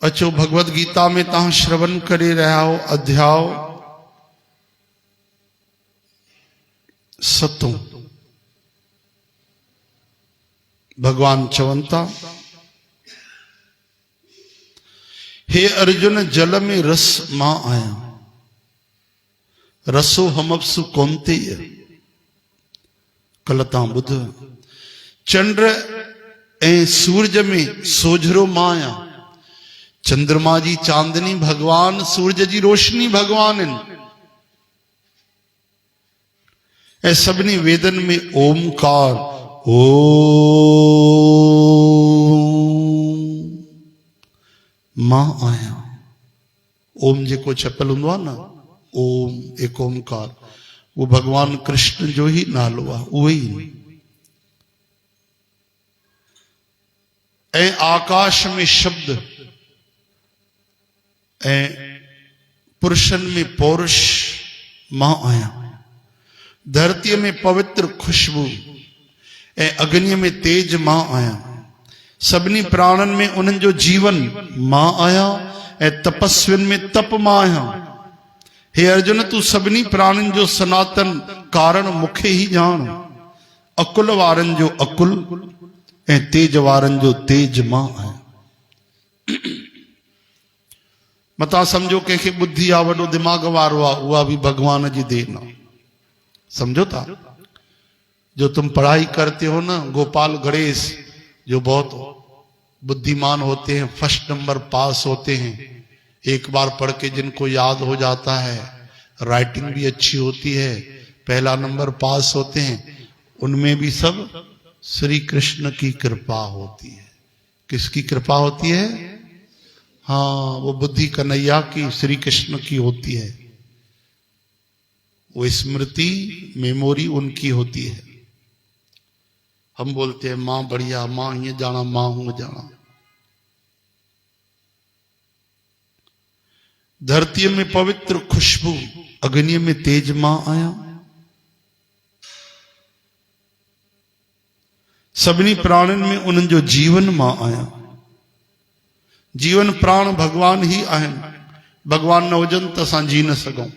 अचो भगवत गीता में तहां श्रवण करे रहा हो अध्याय 7। भगवान चवंता, हे अर्जुन जल में रस मां आया, रसो हमअप्सु कौन्तेय। कल तां बुध चंद्र ऐं सूरज में सोझरो मां आया। चंद्रमा जी चांदनी भगवान, सूरज जी रोशनी भगवान आहिनि। ऐं सभिनी वेदन में ओमकार ओम मां आया। ओम जेको छपियल हूंदो आहे न, ओम एक ओमकार, वो भगवान कृष्ण जो ही नालो आहे, उहो ई। ऐं आकाश में शब्द, ऐं पुरुषन में पौरुष मां आया। धरती में पवित्र खुशबू ऐं अग्नि में तेज मां आया। सभिनी प्राणन में उन्हनि जो जीवन मां आया ऐं तपस्विन में तप मां आया। हे अर्जुन, तू सभिनी प्राणिन जो सनातन कारण मूंखे ही ॼाण। अकुल वारन जो अकुल ऐं तेज वारन जो तेज मां आया। मता समझो कंहिंखे बुद्धि आ, वॾो दिमाग़ वारो आ, उहा भी भगवान जी देन आ। समझो था? जो तुम पढ़ाई करते हो ना, गोपाल गणेश जो बहुत बुद्धिमान होते हैं, फर्स्ट नंबर पास होते हैं, एक बार पढ़ के जिनको याद हो जाता है, राइटिंग भी अच्छी होती है, पहला नंबर पास होते हैं, उनमें भी सब श्री कृष्ण की कृपा होती है। किसकी कृपा होती है? हाँ, वो बुद्धि कन्हैया की, श्री कृष्ण की होती है। वो स्मृति मेमोरी उनकी होती है। हम बोलते हैं मां बढ़िया, मां ये जाना, मां हूं जाना। धरती में पवित्र खुशबू, अग्नि में तेज मां आया। सभिनी प्राणन में उन्हनि जो जीवन मां आया। जीवन प्राण भगवान ही आहिनि। भगवान न हुजनि त असां जी न सघूं।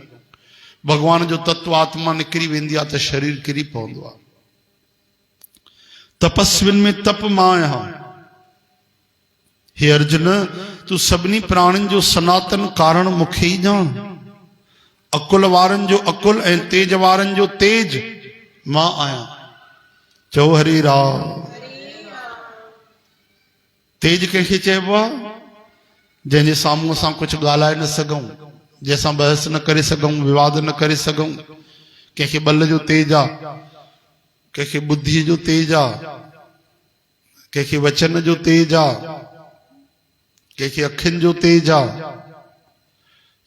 भगवान जो तत्व आत्मा निकिरी वेंदी आहे त शरीर किरी पवंदो आहे। तपस्विन में तप मां आया। हे अर्जुन, तू सभिनी प्राणिन जो सनातन कारण मूंखे ई ॼाण। अकुल वारन जो अकुल ऐं तेज वारन जो तेज मां आया। चओ हरे राम। तेज कंहिंखे चइबो आहे? जंहिंजे साम्हूं असां कुझु ॻाल्हाए न सघूं, जंहिंसां बहस न करे सघूं, विवाद न करे सघूं। कंहिंखे बल जो तेज आहे, कंहिंखे बुद्धीअ जो तेज आहे, कंहिंखे वचन जो तेज आहे, कंहिंखे अखियुनि जो तेज आहे।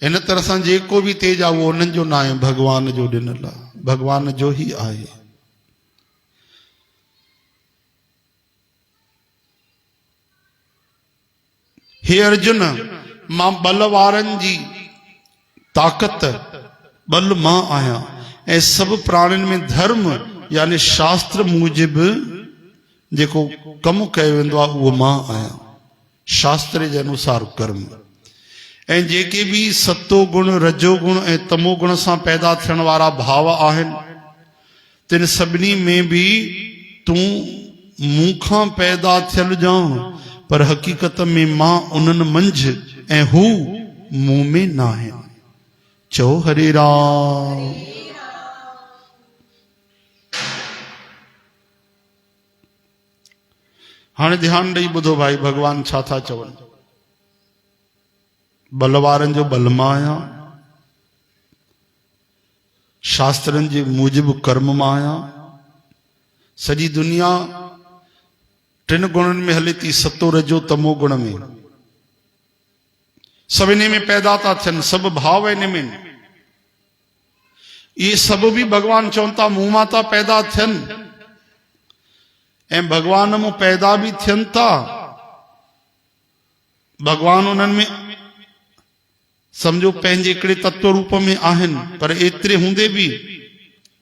इन तरह सां जेको बि तेज आहे उहो उन्हनि जो न आहे, भगवान जो ॾिनल आहे, भगवान जो ही आहे। हे अर्जुन, मां बल वारनि जी ताक़त, बल मां आहियां। ऐं सभु प्राणिन में धर्म यानी शास्त्र मूजिब जेको कमु कयो वेंदो आहे उहो मां आहियां। शास्त्र जे अनुसार कर्म। ऐं जेके भी सतो गुण, रजो गुण ऐं तमो गुण सां पैदा थियण वारा भाव आहिनि, तिन सभिनी में भी तूं मूंखां पैदा थियल ॼाण, पर हकीकत में मां उन्हनि मंझि ऐं हू मूं में न आहे। चओ हरे राम। हाणे ध्यान ॾेई ॿुधो भाई, भगवान छा था चवनि। बल वारनि जो बल मां आहियां, शास्त्रनि जे मूजिब कर्म मां आहियां। सॼी दुनिया टिन गुणनि में हले थी, सतो रजो तमो गुण में। सभिनी में पैदा था थियनि, सभु भाव इन में। ये सभु भी भगवान चवनि था मूं मां था पैदा थियनि, ऐं भगवान मूं पैदा भी थियनि था। भगवान उन्हनि में समझो पंहिंजे हिकिड़े तत्व रूप में आहिनि, पर एतिरे हूंदे भी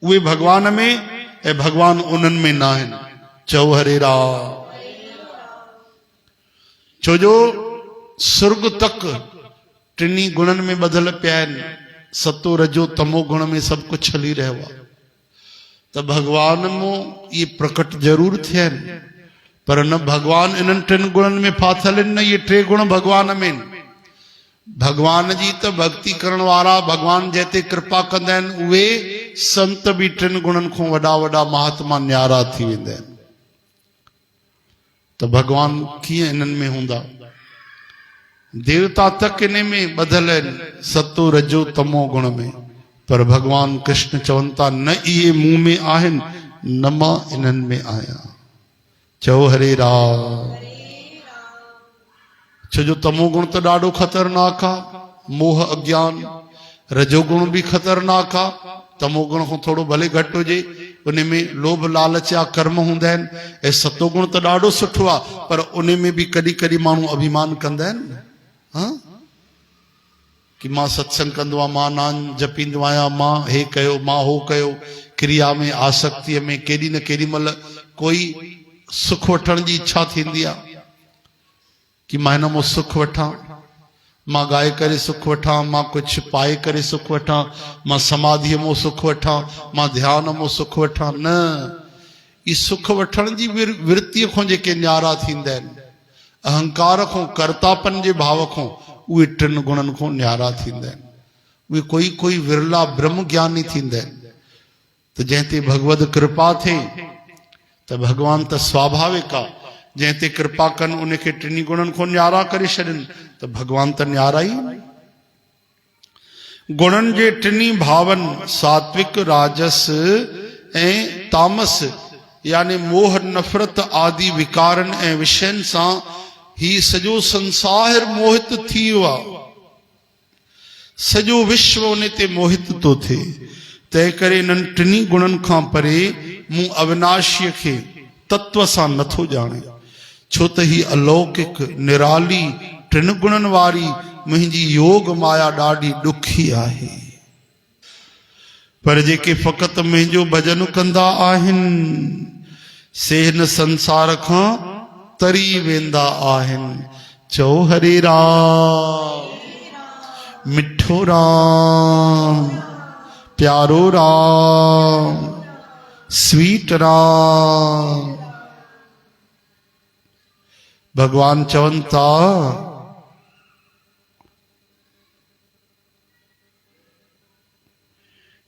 उहे भगवान में ऐं भगवान उन्हनि में न आहिनि। चओ हरे राम। छोजो सुर्ग तक टिनी गुणन में बदल पिया सतो रजो तमो गुण में सब कुछ हली रहो तो भगवान मो ये प्रकट जरूर थे पर न भगवान इन टिन गुणन में फाथल न ये टे गुण भगवान में भगवान जी तो भक्ति करण वारा भगवान जैते कृपा कंदा आहिनि उहे संत भी टिन गुणन को वडा वडा महात्मा न्यारा थी वेंदा आहिनि तो भगवान कीअं इन्हनि में हूंदा देवता तक इन में बदल आहिनि सतो रजो तमो गुण में पर भगवान कृष्ण चवनि था न इहे मुंह में आहिनि न मां इन्हनि में आहियां चओ हरे राम छो जो तमो गुण तो ॾाढो खतरनाक आहे मोह अज्ञान रजोगुण भी खतरनाक आहे तमो गुण को थोड़ो भले घटि हुजे उन में लोभ लालच या कर्म हूंदा आहिनि ऐं सतो गुण तो ॾाढो सुठो आहे पर उन में भी कॾहिं कॾहिं माण्हू अभिमान कंदा आहिनि हाँ कि मां सत्संग कंदो आहियां मां नाम जपींदो आहियां मां हे कयो मां हो कयो क्रिया में आसक्ति में केॾी न केॾी महिल कोई सुख वठण जी इच्छा थींदी आहे कि मां हिन मां सुख वठां मां गाए करे सुख वठां मां कुछ पाए करे सुख वठां मां समाधि में सुख वठां मां ध्यान में सुख वठां न ई सुख वठण जी वृत्ति को जेके न्यारा थींदा आहिनि अहंकार को कर्तापन जे भाव को उहे टिन गुणन को न्यारा थींदा आहिनि उहे कोई कोई विरला ब्रह्म ज्ञानी थींदा आहिनि तो जंहिंते भगवत कृपा थे तो भगवान तो स्वाभाविक आहे जैसे कृपा कन उनके टिनी गुणन को न्यारा करे छॾनि तो भगवान तो न्यारा ही गुणन जे टिनी भावन सात्विक राजस ए तामस यानी मोह नफरत आदि विकारन ए विषयन सां ही सजो संसार मोहित थी वियो सजो विश्व उन ते मोहित तो थे तंहिं करे इन्हनि टिनी गुणन खां परे मूं अविनाशी के तत्व सां नथो ॼाणे छो त ही अलौकिक निराली टिन गुणन वारी मुंहिंजी योग माया ॾाढी ॾुखी आहे पर जेके फ़क़ति मुंहिंजो भजन कंदा आहिनि से हिन संसार खां तरी वेंदा आहिनि चओ हरे राम मिठो राम प्यारो राम स्वीट राम भगवान चवनि था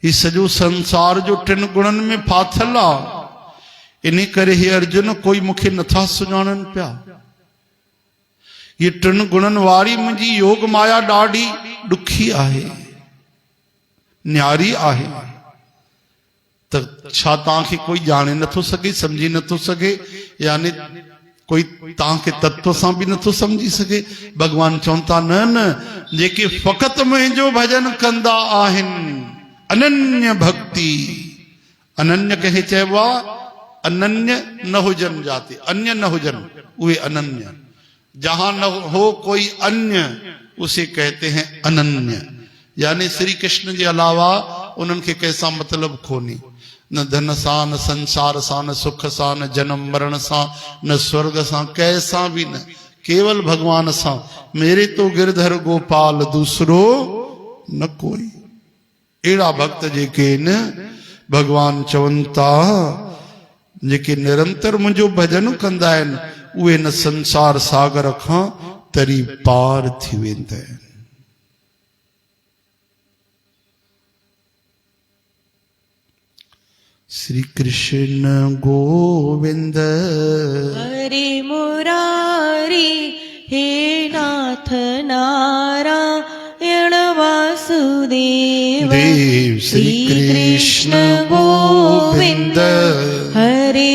ही सॼो संसार जो टिन गुणन में फाथल आहे इन करे हे अर्जुन कोई मूंखे नथा सुञाणनि पिया ये टिन गुणन वारी मुंहिंजी योग माया ॾाढी ॾुखी आहे न्यारी आहे त छा तव्हांखे कोई ॼाणे नथो सघे समझी नथो सघे यानी कोई तव्हांखे तत्व सां भी नथो समझी सके भगवान चवनि था न न जेके फ़क़ति मुंहिंजो भजन कंदा आहिनि अनन्य भक्ति अनन्य कंहिं चइबो आहे अनन्य न हुजन जाते अन्य न हुजन उहे अनन्य जहां न हो कोई अन्य उसे कहते हैं अनन्य यानी श्री कृष्ण के अलावा उन्हनि खे कैसा मतलब कोन्हे न धन सां न संसार सां न सुख सां न जन्म मरण सां न स्वर्ग सां कैसा भी न केवल भगवान सां मेरे तो गिरधर गोपाल दूसरो न कोई अहिड़ा भक्त जेके न भगवान चवनि था जेके निरंतर मुंहिंजो भजन कंदा आहिनि उहे न संसार सागर खां तरी पार थी वेंदा आहिनि श्री कृष्ण गोविंद हरे मुरारी हे नाथ नारायण वासुदेव देव श्री कृष्ण गोविंद हरे